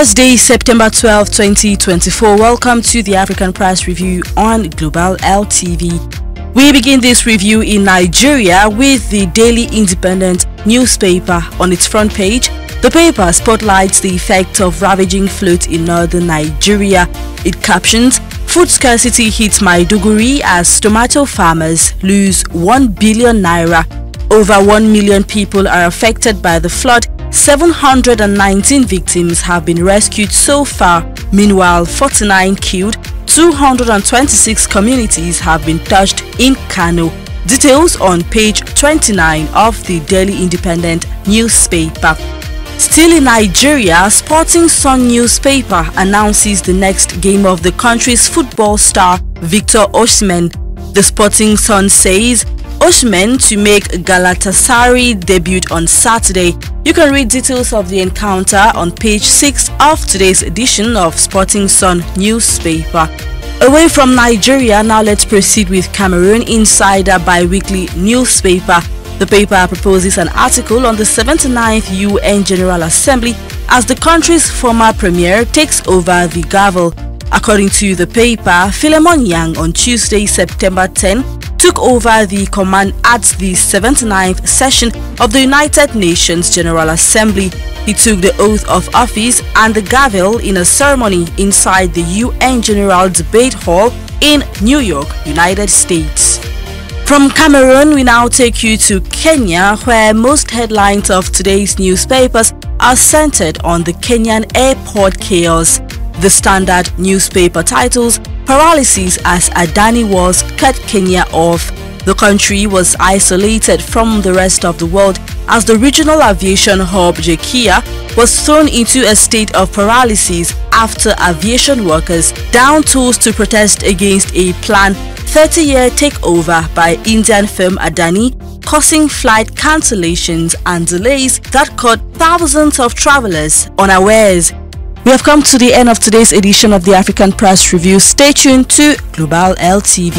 Thursday, September 12, 2024. Welcome to the African Press Review on Global LTV. We begin this review in Nigeria with the Daily Independent newspaper. On its front page, the paper spotlights the effect of ravaging flood in northern Nigeria. It captions, "Food scarcity hits Maiduguri as tomato farmers lose 1 billion naira. Over 1 million people are affected by the flood. 719 victims have been rescued so far. Meanwhile, 49 killed. 226 communities have been touched in Kano." Details on page 29 of the Daily Independent newspaper. Still in Nigeria, Sporting Sun newspaper announces the next game of the country's football star Victor Osimhen. The Sporting Sun says Osimhen to make Galatasaray debut on Saturday. You can read details of the encounter on page 6 of today's edition of Sporting Sun newspaper. Away from Nigeria, now let's proceed with Cameroon Insider bi-weekly newspaper. The paper proposes an article on the 79th UN General Assembly as the country's former premier takes over the gavel. According to the paper, Philemon Yang on Tuesday, September 10, took over the command at the 79th session of the United Nations General Assembly. He took the oath of office and the gavel in a ceremony inside the UN General Debate Hall in New York, United States. From Cameroon, we now take you to Kenya, where most headlines of today's newspapers are centered on the Kenyan airport chaos. The Standard newspaper titles, "Paralysis as Adani Wars cut Kenya off." The country was isolated from the rest of the world as the regional aviation hub JKIA was thrown into a state of paralysis after aviation workers downed tools to protest against a planned 30-year takeover by Indian firm Adani, causing flight cancellations and delays that caught thousands of travelers unawares. We have come to the end of today's edition of the African Press Review. Stay tuned to Global LTV.